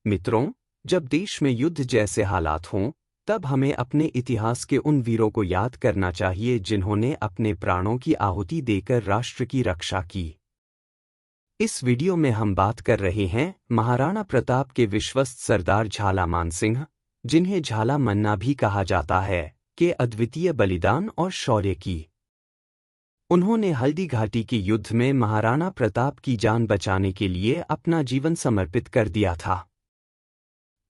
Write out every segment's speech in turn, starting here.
मित्रों, जब देश में युद्ध जैसे हालात हों, तब हमें अपने इतिहास के उन वीरों को याद करना चाहिए जिन्होंने अपने प्राणों की आहुति देकर राष्ट्र की रक्षा की। इस वीडियो में हम बात कर रहे हैं महाराणा प्रताप के विश्वस्त सरदार झाला मानसिंह, जिन्हें झाला मन्ना भी कहा जाता है, के अद्वितीय बलिदान और शौर्य की। उन्होंने हल्दी घाटी के युद्ध में महाराणा प्रताप की जान बचाने के लिए अपना जीवन समर्पित कर दिया था।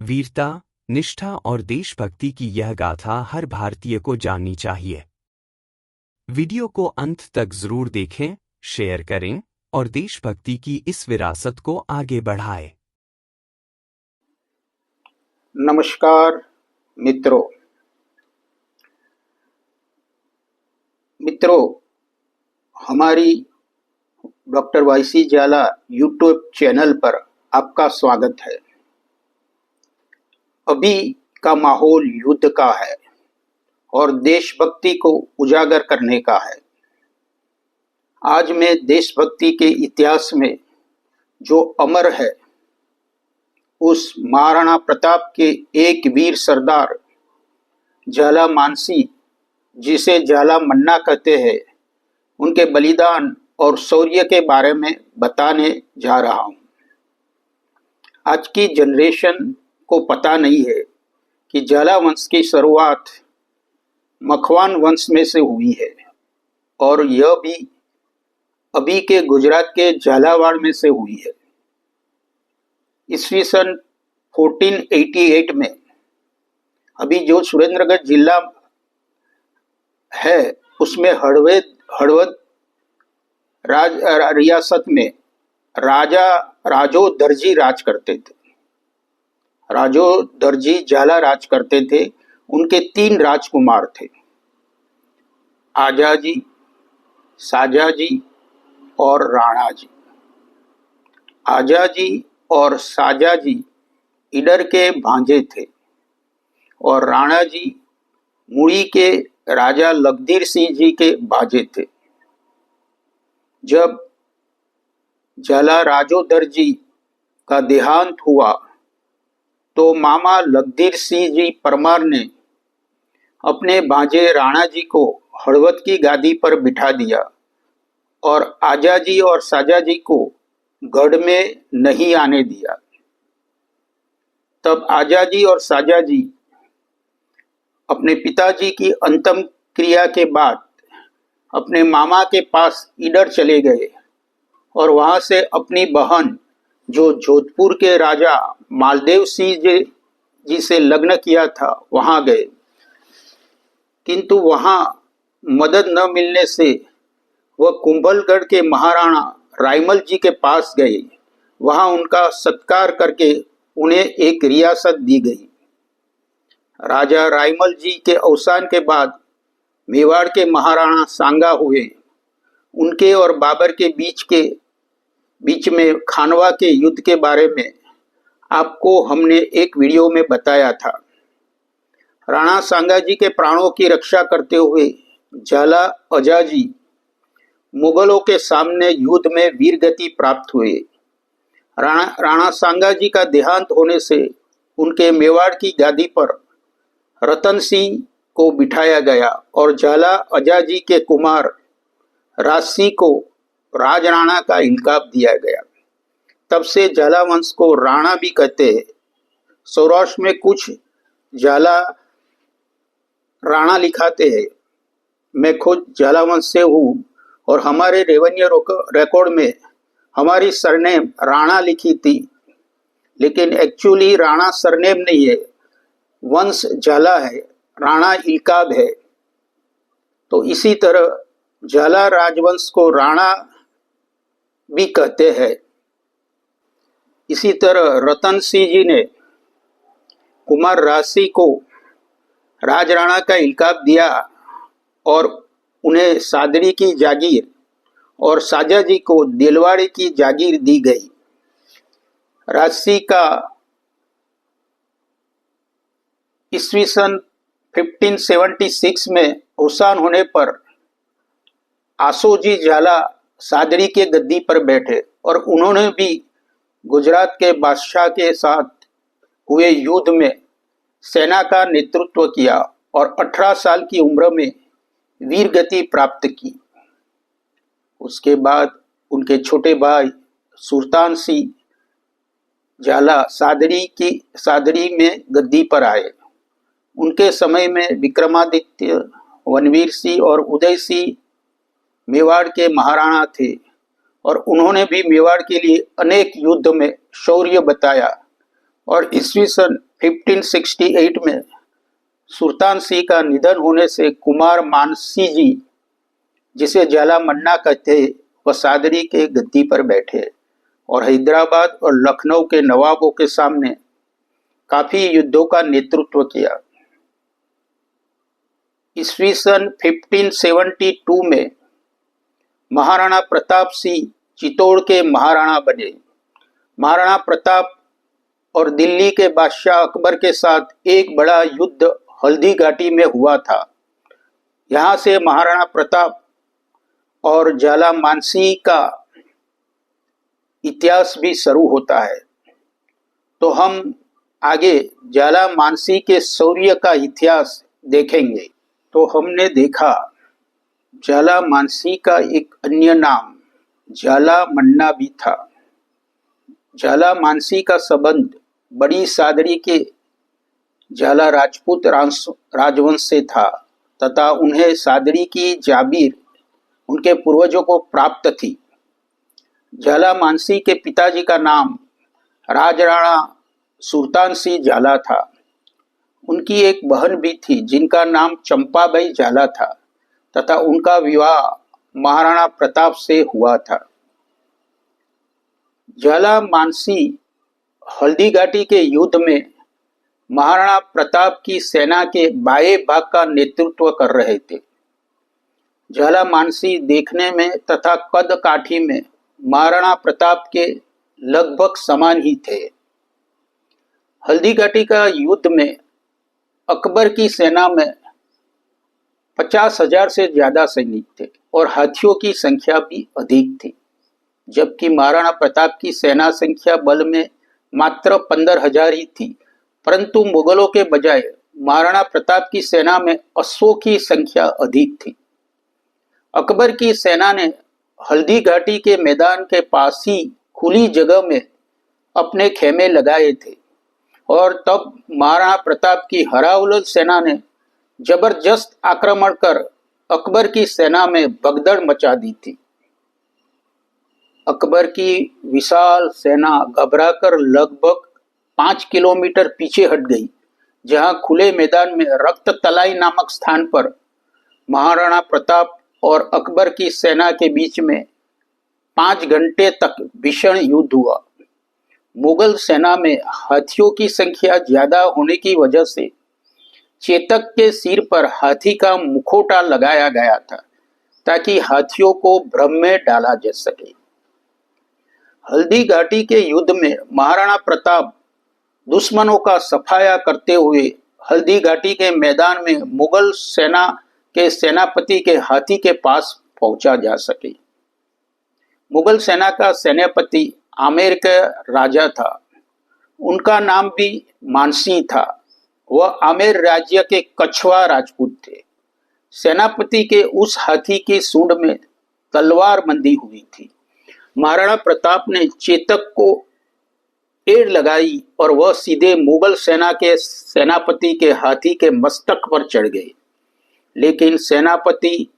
वीरता, निष्ठा और देशभक्ति की यह गाथा हर भारतीय को जाननी चाहिए। वीडियो को अंत तक जरूर देखें, शेयर करें और देशभक्ति की इस विरासत को आगे बढ़ाएं। नमस्कार मित्रों, हमारी डॉक्टर वाईसी झाला यूट्यूब चैनल पर आपका स्वागत है। अभी का माहौल युद्ध का है और देशभक्ति को उजागर करने का है। आज मैं देशभक्ति के इतिहास में जो अमर है, उस महाराणा प्रताप के एक वीर सरदार झाला मानसी, जिसे झाला मन्ना कहते हैं, उनके बलिदान और शौर्य के बारे में बताने जा रहा हूं। आज की जनरेशन को पता नहीं है कि झाला वंश की शुरुआत मखवान वंश में से हुई है और यह भी अभी के गुजरात के झालावाड़ में से हुई है। ईस्वी सन 1488 में अभी जो सुरेंद्रगढ़ जिला है, उसमें हड़वद रियासत में राजो दर्जी राज करते थे। राजो दर्जी झाला राज करते थे। उनके 3 राजकुमार थे, आजाजी, साजाजी और राणाजी। आजाजी और साजाजी ईडर के भांजे थे और राणाजी मुड़ी के राजा लखदीर सिंह जी के भांजे थे। जब झाला राजो दर्जी का देहांत हुआ तो मामा लखदीर सिंह जी परमार ने अपने भांजे राणा जी को हड़वद की गादी पर बिठा दिया और आजाजी और साजाजी को गढ़ में नहीं आने दिया। तब आजाजी और साजाजी अपने पिताजी की अंतिम क्रिया के बाद अपने मामा के पास ईडर चले गए और वहां से अपनी बहन, जो जोधपुर के राजा मालदेव सिंह जी से लग्न किया था, वहां गए। किंतु वहां मदद न मिलने से वह कुंभलगढ़ के महाराणा रायमल जी के पास गए। वहां उनका सत्कार करके उन्हें एक रियासत दी गई। राजा रायमल जी के अवसान के बाद मेवाड़ के महाराणा सांगा हुए। उनके और बाबर के बीच में खानवा के युद्ध के बारे में आपको हमने एक वीडियो में बताया था। राणा सांगा जी के प्राणों की रक्षा करते हुए झाला अजाजी मुगलों के सामने युद्ध में वीरगति प्राप्त हुए। राणा सांगा जी का देहांत होने से उनके मेवाड़ की गादी पर रतन सिंह को बिठाया गया और झाला अजाजी के कुमार राजसिंह को राजराणा का इल्काब दिया गया। तब से झाला वंश को राणा भी कहते हैं। सौराष्ट्र में कुछ झाला राणा लिखाते हैं। मैं खुद झाला वंश से हूँ और हमारे रेवेन्यू रिकॉर्ड में हमारी सरनेम राणा लिखी थी, लेकिन एक्चुअली राणा सरनेम नहीं है, वंश झाला है, राणा इल्काब है। तो इसी तरह झाला राजवंश को राणा भी कहते हैं। इसी तरह रतन सिंह जी ने कुमार राजसिंह को राजराणा का इल्काब दिया और उन्हें सादड़ी की जागीर और साजाजी को दिलवाड़ी की जागीर दी गई। राजसिंह का ईस्वी सन 1576 में अवसान होने पर आसोजी झाला सादड़ी के गद्दी पर बैठे और उन्होंने भी गुजरात के बादशाह के साथ हुए युद्ध में सेना का नेतृत्व किया और 18 साल की उम्र में वीर गति प्राप्त की। उसके बाद उनके छोटे भाई सुल्तान सिंह झाला सादरी में गद्दी पर आए। उनके समय में विक्रमादित्य, वनवीर सिंह और उदय सिंह मेवाड़ के महाराणा थे और उन्होंने भी मेवाड़ के लिए अनेक युद्ध में शौर्य बताया और ईस्वी सन 1568 में सुल्तान सिंह का निधन होने से कुमार मानसी जी, जिसे झाला मन्ना कहते, वह सादरी के गद्दी पर बैठे और हैदराबाद और लखनऊ के नवाबों के सामने काफी युद्धों का नेतृत्व किया। ईस्वी सन 1572 में महाराणा प्रताप सिंह चित्तौड़ के महाराणा बने। महाराणा प्रताप और दिल्ली के बादशाह अकबर के साथ एक बड़ा युद्ध हल्दी घाटी में हुआ था। यहाँ से महाराणा प्रताप और झाला मानसी का इतिहास भी शुरू होता है। तो हम आगे झाला मानसी के शौर्य का इतिहास देखेंगे। तो हमने देखा झाला मानसी का एक अन्य नाम झाला मन्ना भी था। झाला मानसी का संबंध बड़ी सादरी के झाला राजपूत राजवंश से था तथा उन्हें सादरी की जागीर उनके पूर्वजों को प्राप्त थी। झाला मानसी के पिताजी का नाम राजराणा सुल्तान सिंह झाला था। उनकी एक बहन भी थी जिनका नाम चंपाबाई झाला था तथा उनका विवाह महाराणा प्रताप से हुआ था। झाला मानसी हल्दी घाटी के युद्ध में महाराणा प्रताप की सेना के बाएं भाग का नेतृत्व कर रहे थे। झाला मानसी देखने में तथा कद काठी में महाराणा प्रताप के लगभग समान ही थे। हल्दी घाटी का युद्ध में अकबर की सेना में 50,000 से ज्यादा सैनिक थे और हाथियों की संख्या भी अधिक थी, जबकि महाराणा प्रताप की सेना संख्या बल में मात्र 15,000 ही थी। परंतु मुगलों के बजाय महाराणा प्रताप की सेना में अश्वों की संख्या अधिक थी। अकबर की सेना ने हल्दी घाटी के मैदान के पास ही खुली जगह में अपने खेमे लगाए थे और तब महाराणा प्रताप की हरावल सेना ने जबरदस्त आक्रमण कर अकबर की सेना में भगदड़ मचा दी थी। अकबर की विशाल सेना घबराकर लगभग 5 किलोमीटर पीछे हट गई, जहां खुले मैदान में रक्त तलाई नामक स्थान पर महाराणा प्रताप और अकबर की सेना के बीच में 5 घंटे तक भीषण युद्ध हुआ। मुगल सेना में हाथियों की संख्या ज्यादा होने की वजह से चेतक के सिर पर हाथी का मुखौटा लगाया गया था ताकि हाथियों को भ्रम में डाला जा सके। हल्दी घाटी के युद्ध में महाराणा प्रताप दुश्मनों का सफाया करते हुए हल्दी घाटी के मैदान में मुगल सेना के सेनापति के हाथी के पास पहुंचा जा सके। मुगल सेना का सेनापति आमेर का राजा था। उनका नाम भी मानसी था। वह आमेर राज्य के कछवा राजपूत थे। सेनापति के उस हाथी की सूंड में तलवार बंधी हुई थी। महाराणा प्रताप ने चेतक को एड़ लगाई और वह सीधे मुगल सेना के सेनापति के हाथी के मस्तक पर चढ़ गए, लेकिन सेनापति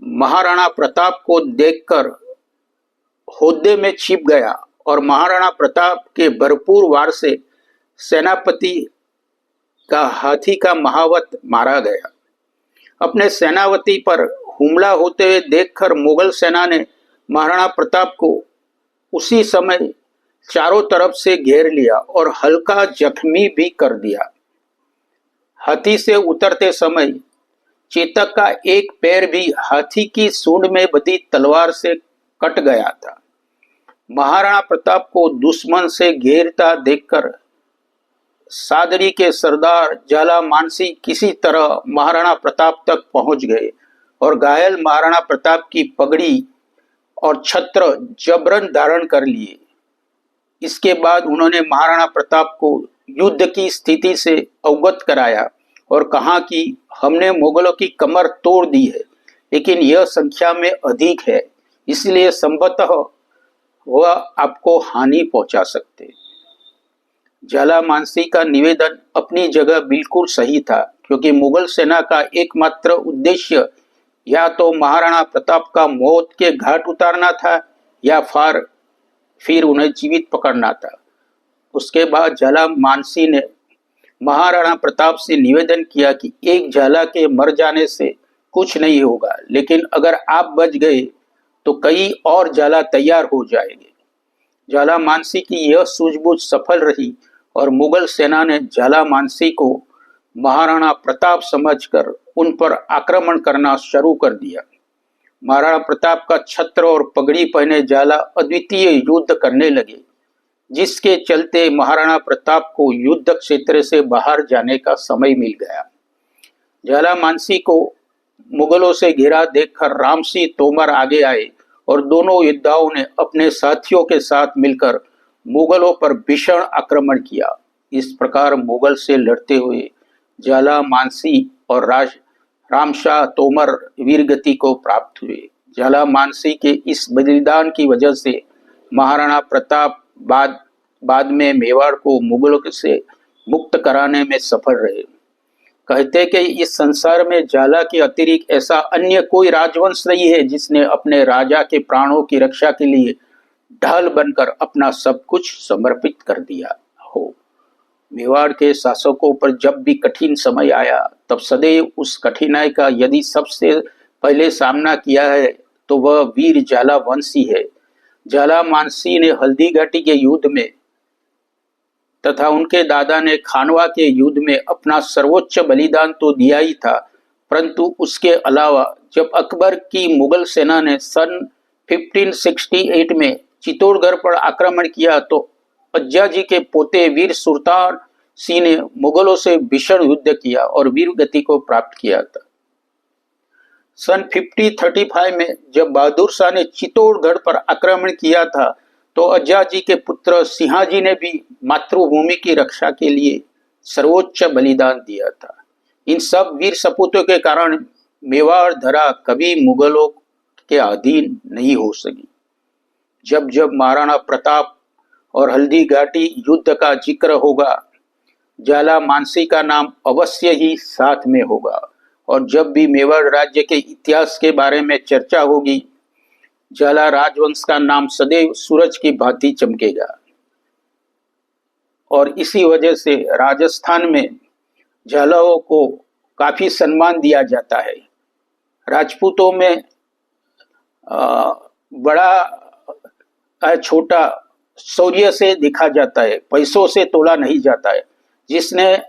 महाराणा प्रताप को देखकर होद्दे में छिप गया और महाराणा प्रताप के भरपूर वार से सेनापति का हाथी का महावत मारा गया। अपने सेनापति पर हमला होते हुए देखकर मुगल सेना ने महाराणा प्रताप को उसी समय चारों तरफ से घेर लिया और हल्का जख्मी भी कर दिया। हाथी से उतरते समय चेतक का एक पैर भी हाथी की सूंड में बंधी तलवार से कट गया था। महाराणा प्रताप को दुश्मन से घेरता देखकर सादरी के सरदार झाला मानसी किसी तरह महाराणा प्रताप तक पहुंच गए और घायल महाराणा प्रताप की पगड़ी और छत्र जबरन धारण कर लिए। इसके बाद उन्होंने महाराणा प्रताप को युद्ध की स्थिति से अवगत कराया और कहा कि हमने मुगलों की कमर तोड़ दी है, लेकिन यह संख्या में अधिक है, इसलिए संभवतः वह आपको हानि पहुंचा सकते। झालामानसी का निवेदन अपनी जगह बिल्कुल सही था, क्योंकि मुगल सेना का एकमात्र उद्देश्य या तो महाराणा प्रताप का मौत के घाट उतारना था या फिर उन्हें जीवित पकड़ना था। उसके बाद झालामानसी ने महाराणा प्रताप से निवेदन किया कि एक झाला के मर जाने से कुछ नहीं होगा, लेकिन अगर आप बच गए तो कई और झाला तैयार हो जाएंगे। झालामानसी की यह सूझबूझ सफल रही और मुगल सेना ने झालामानसी को महाराणा प्रताप समझकर उन पर आक्रमण करना शुरू कर दिया। महाराणा प्रताप का छत्र और पगड़ी पहने झाला अद्वितीय युद्ध करने लगे, जिसके चलते महाराणा प्रताप को युद्ध क्षेत्र से बाहर जाने का समय मिल गया। झालामानसी को मुगलों से घिरा देखकर रामसिंह तोमर आगे आए और दोनों योद्धाओं ने अपने साथियों के साथ मिलकर मुगलों पर भीषण आक्रमण किया। इस प्रकार मुगल से लड़ते हुए झालामानसी और रामशाह तोमर वीरगति को प्राप्त हुए। झालामानसी के इस बलिदान की वजह से महाराणा प्रताप बाद में मेवाड़ को मुगलों से मुक्त कराने में सफल रहे। कहते कि इस संसार में झाला के अतिरिक्त ऐसा अन्य कोई राजवंश नहीं है जिसने अपने राजा के प्राणों की रक्षा के लिए ढाल बनकर अपना सब कुछ समर्पित कर दिया हो। मेवाड़ के शासकों पर जब भी कठिन समय आया तब सदैव उस कठिनाई का यदि सबसे पहले सामना किया है तो वह वीर झालावंशी है। झालामानसी ने हल्दी घाटी के युद्ध में तथा उनके दादा ने खानवा के युद्ध में अपना सर्वोच्च बलिदान तो दिया ही था, परंतु उसके अलावा जब अकबर की मुगल सेना ने सन 1568 में चित्तौड़गढ़ पर आक्रमण किया तो अज्जाजी के पोते वीर सुल्तान सिंह ने मुगलों से भीषण युद्ध किया और वीर गति को प्राप्त किया था। सन 1535 में जब बहादुर शाह ने चित्तौड़गढ़ पर आक्रमण किया था तो अज्जाजी के पुत्र सिंहाजी ने भी मातृभूमि की रक्षा के लिए सर्वोच्च बलिदान दिया था। इन सब वीर सपूतों के कारण मेवाड़ धरा कभी मुगलों के अधीन नहीं हो सकी। जब जब महाराणा प्रताप और हल्दी घाटी युद्ध का जिक्र होगा, झालामानसी का नाम अवश्य ही साथ में होगा, और जब भी मेवाड़ राज्य के इतिहास के बारे में चर्चा होगी, झाला राजवंश का नाम सदैव सूरज की भांति चमकेगा। और इसी वजह से राजस्थान में झालाओं को काफी सम्मान दिया जाता है। राजपूतों में बड़ा छोटा शौर्य से दिखा जाता है, पैसों से तोला नहीं जाता है। जिसने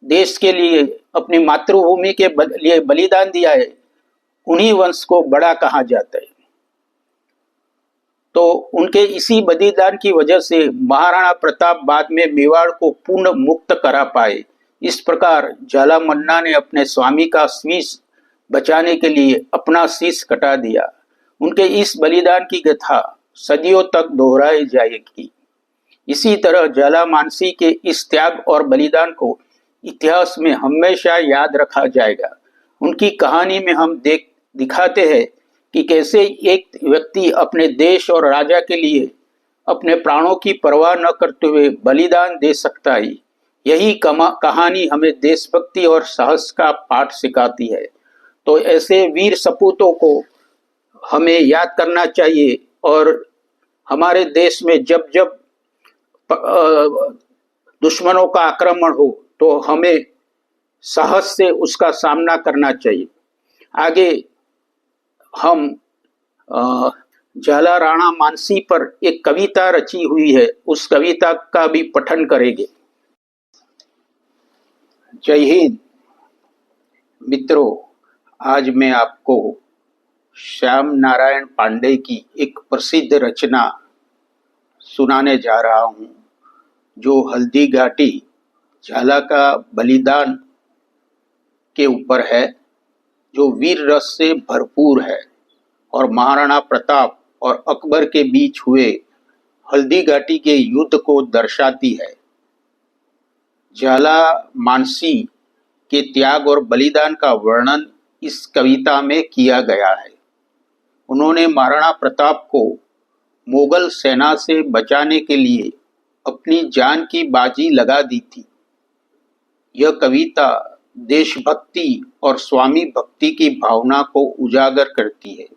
देश के लिए अपनी मातृभूमि के लिए बलिदान दिया है, उन्हीं वंश को बड़ा कहा जाता है। तो उनके इसी बलिदान की वजह से महाराणा प्रताप बाद में मेवाड़ को पूर्ण मुक्त करा पाए। इस प्रकार झालामन्ना ने अपने स्वामी का शीश बचाने के लिए अपना शीश कटा दिया। उनके इस बलिदान की गाथा सदियों तक दोहराई जाएगी। इसी तरह झालामानसी के इस त्याग और बलिदान को इतिहास में हमेशा याद रखा जाएगा। उनकी कहानी में हम दिखाते हैं कि कैसे एक व्यक्ति अपने देश और राजा के लिए अपने प्राणों की परवाह न करते हुए बलिदान दे सकता है। यही कहानी हमें देशभक्ति और साहस का पाठ सिखाती है। तो ऐसे वीर सपूतों को हमें याद करना चाहिए, और हमारे देश में जब जब दुश्मनों का आक्रमण हो तो हमें साहस से उसका सामना करना चाहिए। आगे हम झाला राणा मानसी पर एक कविता रची हुई है, उस कविता का भी पठन करेंगे। जय हिंद मित्रों, आज मैं आपको श्याम नारायण पांडे की एक प्रसिद्ध रचना सुनाने जा रहा हूं, जो हल्दी घाटी झाला का बलिदान के ऊपर है, जो वीर रस से भरपूर है और महाराणा प्रताप और अकबर के बीच हुए हल्दी घाटी के युद्ध को दर्शाती है। झाला मानसी के त्याग और बलिदान का वर्णन इस कविता में किया गया है। उन्होंने महाराणा प्रताप को मुगल सेना से बचाने के लिए अपनी जान की बाजी लगा दी थी। यह कविता देशभक्ति और स्वामी भक्ति की भावना को उजागर करती है।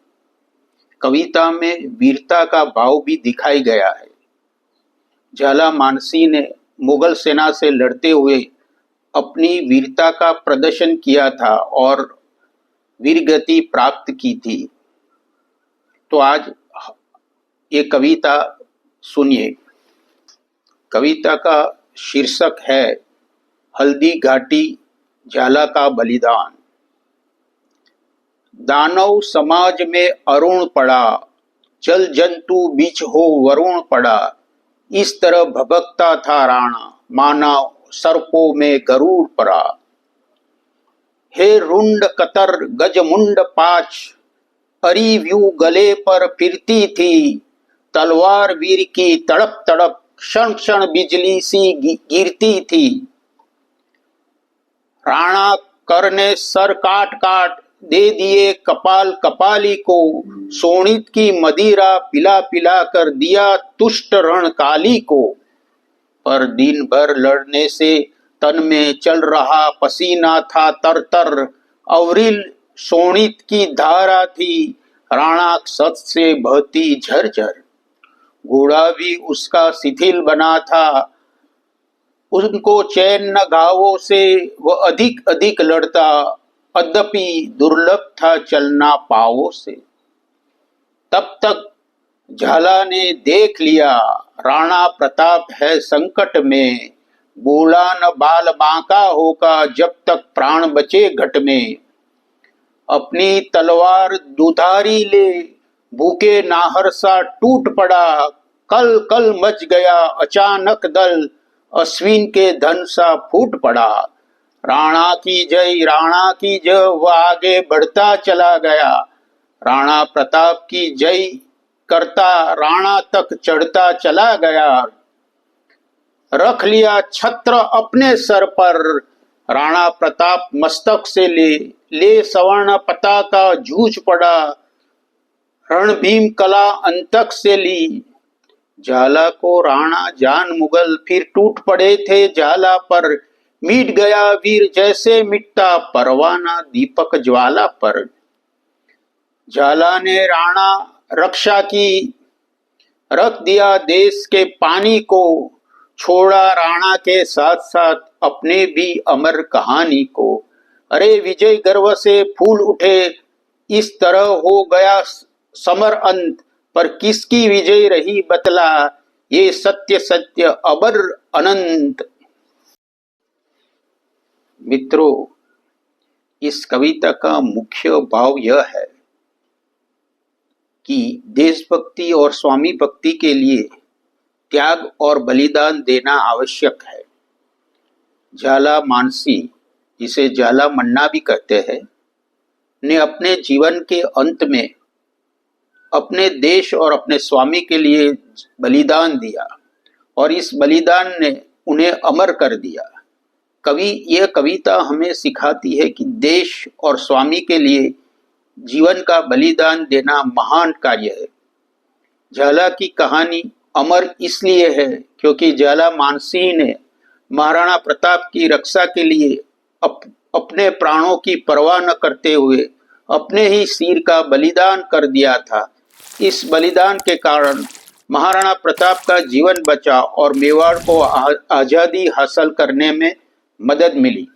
कविता में वीरता का भाव भी दिखाई गया है। झाला मानसी ने मुगल सेना से लड़ते हुए अपनी वीरता का प्रदर्शन किया था और वीरगति प्राप्त की थी। तो आज ये कविता सुनिए। कविता का शीर्षक है हल्दी घाटी झाला का बलिदान। दानव समाज में अरुण पड़ा, जल जंतु बीच हो वरुण पड़ा। इस तरह भभकता था राणा, मानव सर्पों में गरुड़ पड़ा। हे रुंड कतर गजमुंड पाछ, अरी व्यू गले पर फिरती थी। तलवार वीर की तड़प तड़प, क्षण क्षण बिजली सी गिरती थी। राणा कर ने सर काट काट दे दिए कपाल कपाली को। सोनित की मदिरा पिला पिला कर दिया तुष्ट रणकाली को। पर दिन भर लड़ने से तन में चल रहा पसीना था तर तर। अवरिल सोनित की धारा थी, राणा सत से बहती झरझर। घोड़ा भी उसका शिथिल बना था, उनको चैन न घावों से वह अधिक अधिक लड़ता। अद्यपि दुर्लभ था चलना पावों से। तब तक झाला ने देख लिया, राणा प्रताप है संकट में। बोला न बाल बांका होगा जब तक प्राण बचे घट में। अपनी तलवार दुधारी ले, भूखे नाहर सा टूट पड़ा। कल कल मच गया अचानक दल, अश्विन के धन सा फूट पड़ा। राणा की जय, राणा की जय, वह आगे बढ़ता चला गया। राणा प्रताप की जय करता राणा तक चढ़ता चला गया। रख लिया छत्र अपने सर पर, राणा प्रताप मस्तक से ले सवर्ण पताका जूझ पड़ा। रणभीम कला अंतक से ली। झाला को राणा जान मुगल फिर टूट पड़े थे झाला पर। मिट गया वीर जैसे मिटता परवाना दीपक ज्वाला पर। झाला ने राणा रक्षा की, रख दिया देश के पानी को। छोड़ा राणा के साथ साथ अपने भी अमर कहानी को। अरे विजय गर्व से फूल उठे, इस तरह हो गया समर अंत। पर किसकी विजय रही बतला, ये सत्य सत्य अबर अनंत। मित्रों, इस कविता का मुख्य भाव यह है कि देशभक्ति और स्वामी भक्ति के लिए त्याग और बलिदान देना आवश्यक है। झाला मानसी, जिसे झाला मन्ना भी कहते हैं, ने अपने जीवन के अंत में अपने देश और अपने स्वामी के लिए बलिदान दिया और इस बलिदान ने उन्हें अमर कर दिया। यह कविता हमें सिखाती है कि देश और स्वामी के लिए जीवन का बलिदान देना महान कार्य है। झाला की कहानी अमर इसलिए है क्योंकि झाला मानसी ने महाराणा प्रताप की रक्षा के लिए अपने प्राणों की परवाह न करते हुए अपने ही सिर का बलिदान कर दिया था। इस बलिदान के कारण महाराणा प्रताप का जीवन बचा और मेवाड़ को आजादी हासिल करने में मदद मिली।